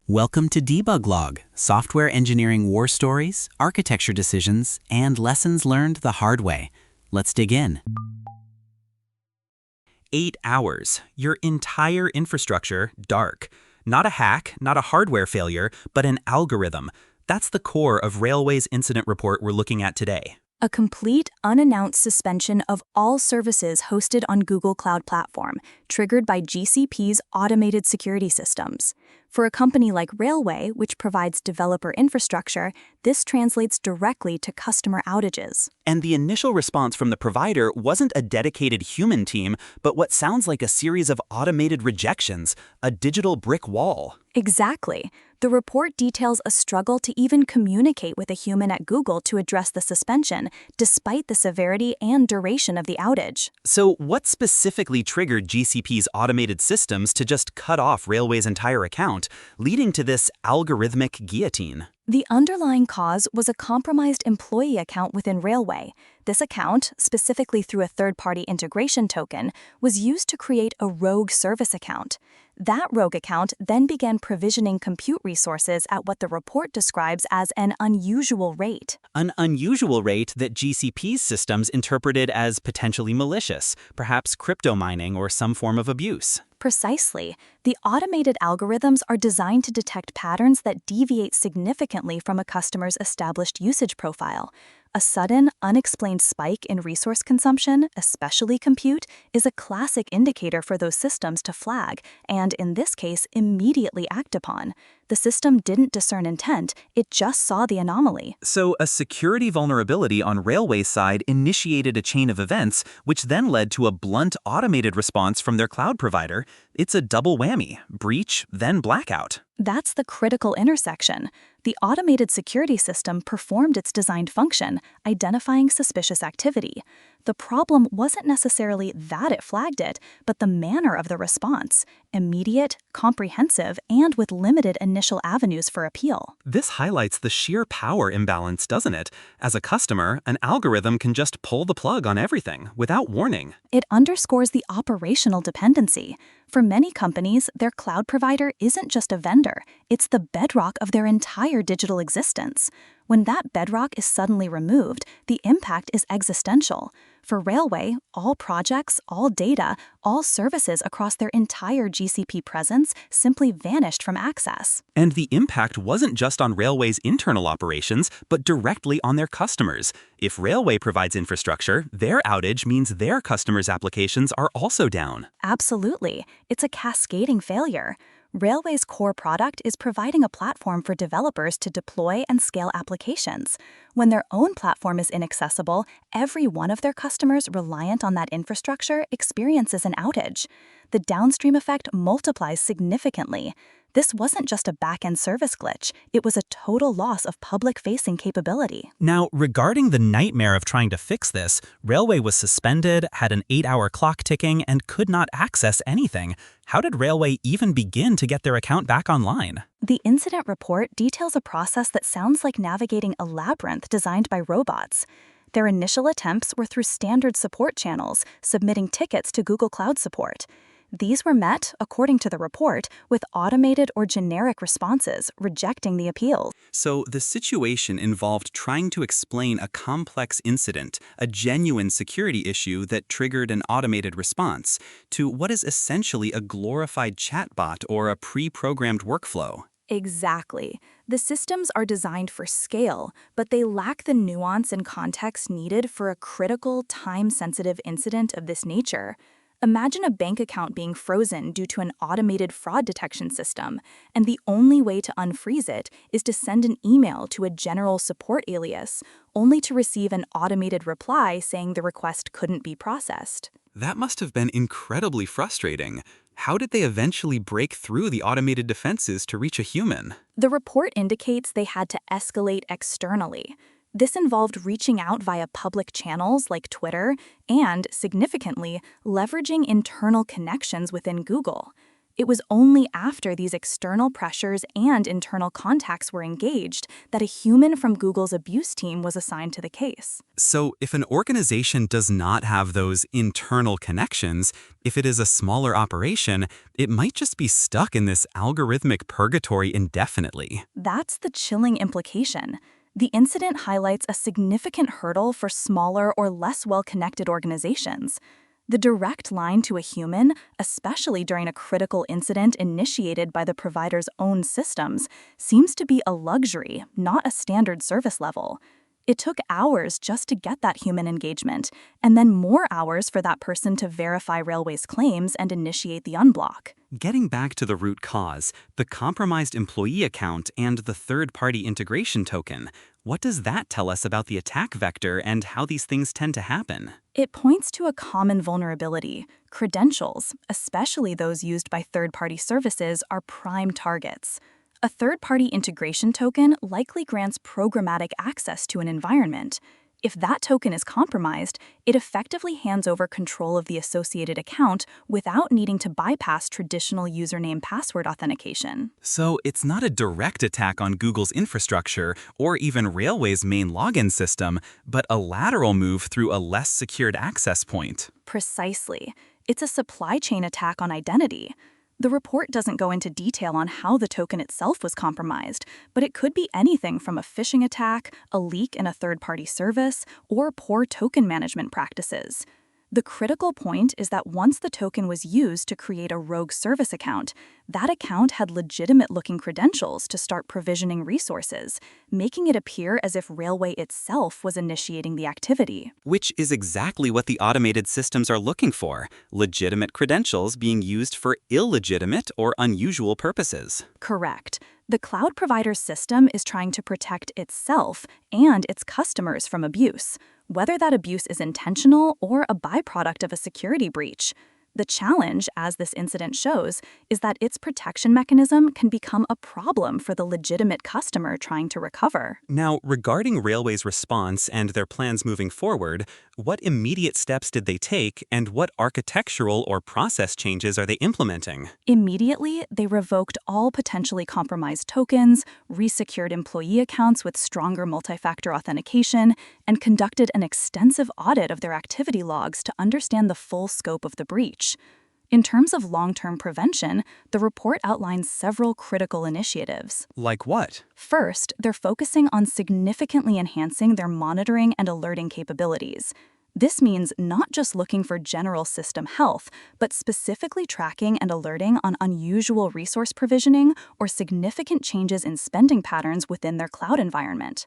Welcome to Debug Log, software engineering war stories, architecture decisions, and lessons learned the hard way. Let's dig in. 8 hours. Your entire infrastructure dark. Not a hack, not a hardware failure, but an algorithm. That's the core of Railway's incident report we're looking at today. A complete, unannounced suspension of all services hosted on Google Cloud Platform, triggered by GCP's automated security systems. For a company like Railway, which provides developer infrastructure, this translates directly to customer outages. And the initial response from the provider wasn't a dedicated human team, but what sounds like a series of automated rejections, a digital brick wall. Exactly. The report details a struggle to even communicate with a human at Google to address the suspension, despite the severity and duration of the outage. So what specifically triggered GCP's automated systems to just cut off Railway's entire account, leading to this algorithmic guillotine? The underlying cause was a compromised employee account within Railway. This account, specifically through a third-party integration token, was used to create a rogue service account. That rogue account then began provisioning compute resources at what the report describes as an unusual rate. An unusual rate that GCP's systems interpreted as potentially malicious, perhaps crypto mining or some form of abuse. Precisely. The automated algorithms are designed to detect patterns that deviate significantly from a customer's established usage profile. A sudden, unexplained spike in resource consumption, especially compute, is a classic indicator for those systems to flag and, in this case, immediately act upon. The system didn't discern intent, it just saw the anomaly. So a security vulnerability on Railway's side initiated a chain of events, which then led to a blunt automated response from their cloud provider. It's a double whammy: breach, then blackout. That's the critical intersection. The automated security system performed its designed function, identifying suspicious activity. The problem wasn't necessarily that it flagged it, but the manner of the response: immediate, comprehensive, and with limited initial avenues for appeal. This highlights the sheer power imbalance, doesn't it? As a customer, an algorithm can just pull the plug on everything without warning. It underscores the operational dependency. For many companies, their cloud provider isn't just a vendor, it's the bedrock of their entire digital existence. When that bedrock is suddenly removed, the impact is existential. For Railway, all projects, all data, all services across their entire GCP presence simply vanished from access. And the impact wasn't just on Railway's internal operations, but directly on their customers. If Railway provides infrastructure, their outage means their customers' applications are also down. Absolutely. It's a cascading failure. Railway's core product is providing a platform for developers to deploy and scale applications. When their own platform is inaccessible, every one of their customers reliant on that infrastructure experiences an outage. The downstream effect multiplies significantly. This wasn't just a back-end service glitch, it was a total loss of public-facing capability. Now, regarding the nightmare of trying to fix this, Railway was suspended, had an 8-hour clock ticking, and could not access anything. How did Railway even begin to get their account back online? The incident report details a process that sounds like navigating a labyrinth designed by robots. Their initial attempts were through standard support channels, submitting tickets to Google Cloud Support. These were met, according to the report, with automated or generic responses, rejecting the appeals. So the situation involved trying to explain a complex incident, a genuine security issue that triggered an automated response, to what is essentially a glorified chatbot or a pre-programmed workflow. Exactly. The systems are designed for scale, but they lack the nuance and context needed for a critical, time-sensitive incident of this nature. Imagine a bank account being frozen due to an automated fraud detection system, and the only way to unfreeze it is to send an email to a general support alias, only to receive an automated reply saying the request couldn't be processed. That must have been incredibly frustrating. How did they eventually break through the automated defenses to reach a human? The report indicates they had to escalate externally. This involved reaching out via public channels like Twitter and, significantly, leveraging internal connections within Google. It was only after these external pressures and internal contacts were engaged that a human from Google's abuse team was assigned to the case. So if an organization does not have those internal connections, if it is a smaller operation, it might just be stuck in this algorithmic purgatory indefinitely. That's the chilling implication. The incident highlights a significant hurdle for smaller or less well-connected organizations. The direct line to a human, especially during a critical incident initiated by the provider's own systems, seems to be a luxury, not a standard service level. It took hours just to get that human engagement, and then more hours for that person to verify Railway's claims and initiate the unblock. Getting back to the root cause, the compromised employee account and the third-party integration token, what does that tell us about the attack vector and how these things tend to happen? It points to a common vulnerability. Credentials, especially those used by third-party services, are prime targets. A third-party integration token likely grants programmatic access to an environment. If that token is compromised, it effectively hands over control of the associated account without needing to bypass traditional username-password authentication. So it's not a direct attack on Google's infrastructure or even Railway's main login system, but a lateral move through a less secured access point. Precisely. It's a supply chain attack on identity. The report doesn't go into detail on how the token itself was compromised, but it could be anything from a phishing attack, a leak in a third-party service, or poor token management practices. The critical point is that once the token was used to create a rogue service account, that account had legitimate-looking credentials to start provisioning resources, making it appear as if Railway itself was initiating the activity. Which is exactly what the automated systems are looking for, legitimate credentials being used for illegitimate or unusual purposes. Correct. The cloud provider's system is trying to protect itself and its customers from abuse, whether that abuse is intentional or a byproduct of a security breach. The challenge, as this incident shows, is that its protection mechanism can become a problem for the legitimate customer trying to recover. Now, regarding Railway's response and their plans moving forward, what immediate steps did they take and what architectural or process changes are they implementing? Immediately, they revoked all potentially compromised tokens, resecured employee accounts with stronger multi-factor authentication, and conducted an extensive audit of their activity logs to understand the full scope of the breach. In terms of long-term prevention, the report outlines several critical initiatives. Like what? First, they're focusing on significantly enhancing their monitoring and alerting capabilities. This means not just looking for general system health, but specifically tracking and alerting on unusual resource provisioning or significant changes in spending patterns within their cloud environment.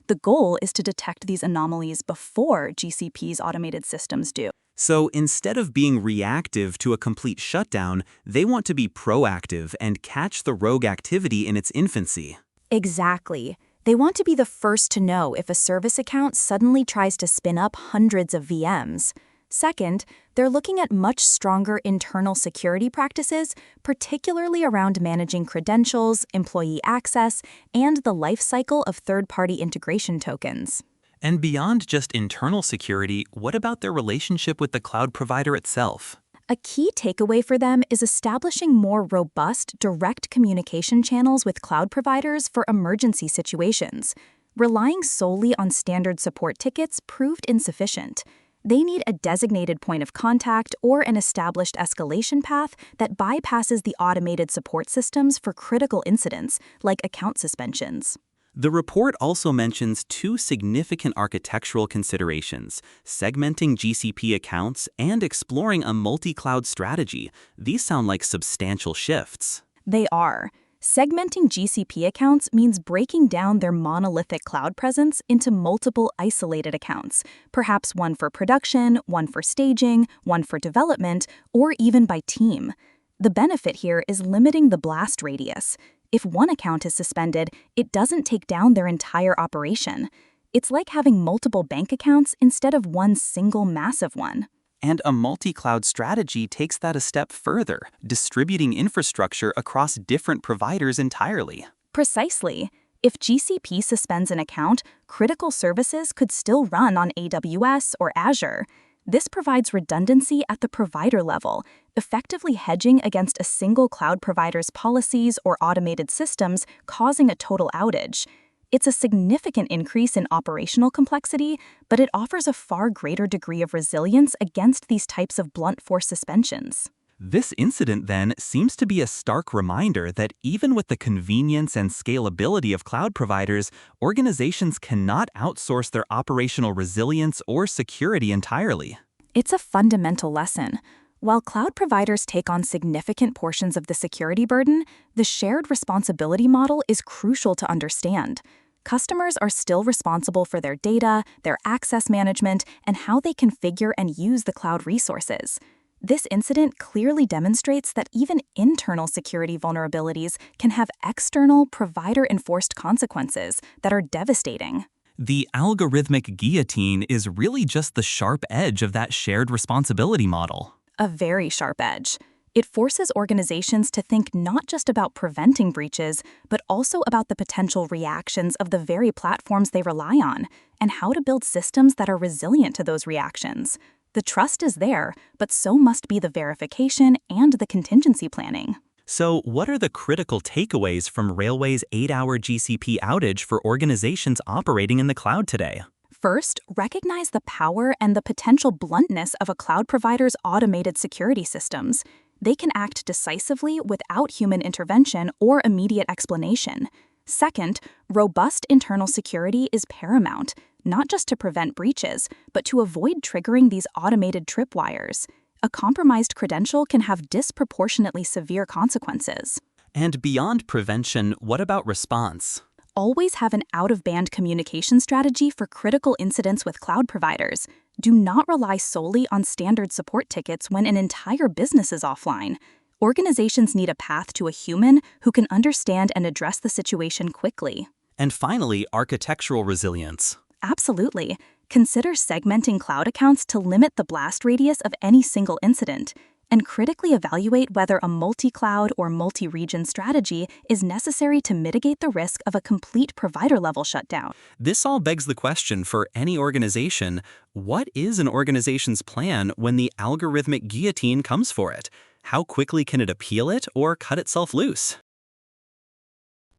The goal is to detect these anomalies before GCP's automated systems do. So instead of being reactive to a complete shutdown, they want to be proactive and catch the rogue activity in its infancy. Exactly. They want to be the first to know if a service account suddenly tries to spin up hundreds of VMs. Second, they're looking at much stronger internal security practices, particularly around managing credentials, employee access, and the life cycle of third-party integration tokens. And beyond just internal security, what about their relationship with the cloud provider itself? A key takeaway for them is establishing more robust, direct communication channels with cloud providers for emergency situations. Relying solely on standard support tickets proved insufficient. They need a designated point of contact or an established escalation path that bypasses the automated support systems for critical incidents, like account suspensions. The report also mentions two significant architectural considerations, segmenting GCP accounts and exploring a multi-cloud strategy. These sound like substantial shifts. They are. Segmenting GCP accounts means breaking down their monolithic cloud presence into multiple isolated accounts, perhaps one for production, one for staging, one for development, or even by team. The benefit here is limiting the blast radius. If one account is suspended, it doesn't take down their entire operation. It's like having multiple bank accounts instead of one single massive one. And a multi-cloud strategy takes that a step further, distributing infrastructure across different providers entirely. Precisely. If GCP suspends an account, critical services could still run on AWS or Azure. This provides redundancy at the provider level, effectively hedging against a single cloud provider's policies or automated systems causing a total outage. It's a significant increase in operational complexity, but it offers a far greater degree of resilience against these types of blunt force suspensions. This incident, then, seems to be a stark reminder that even with the convenience and scalability of cloud providers, organizations cannot outsource their operational resilience or security entirely. It's a fundamental lesson. While cloud providers take on significant portions of the security burden, the shared responsibility model is crucial to understand. Customers are still responsible for their data, their access management, and how they configure and use the cloud resources. This incident clearly demonstrates that even internal security vulnerabilities can have external, provider-enforced consequences that are devastating. The algorithmic guillotine is really just the sharp edge of that shared responsibility model. A very sharp edge. It forces organizations to think not just about preventing breaches, but also about the potential reactions of the very platforms they rely on, and how to build systems that are resilient to those reactions. The trust is there, but so must be the verification and the contingency planning. So, what are the critical takeaways from Railway's 8-hour GCP outage for organizations operating in the cloud today? First, recognize the power and the potential bluntness of a cloud provider's automated security systems. They can act decisively without human intervention or immediate explanation. Second, robust internal security is paramount, not just to prevent breaches, but to avoid triggering these automated tripwires. A compromised credential can have disproportionately severe consequences. And beyond prevention, what about response? Always have an out-of-band communication strategy for critical incidents with cloud providers. Do not rely solely on standard support tickets when an entire business is offline. Organizations need a path to a human who can understand and address the situation quickly. And finally, architectural resilience. Absolutely. Consider segmenting cloud accounts to limit the blast radius of any single incident, and critically evaluate whether a multi-cloud or multi-region strategy is necessary to mitigate the risk of a complete provider-level shutdown. This all begs the question for any organization: what is an organization's plan when the algorithmic guillotine comes for it? How quickly can it appeal it or cut itself loose?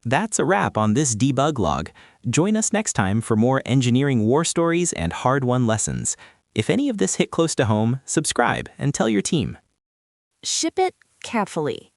That's a wrap on this debug log. Join us next time for more engineering war stories and hard-won lessons. If any of this hit close to home, subscribe and tell your team. Ship it carefully.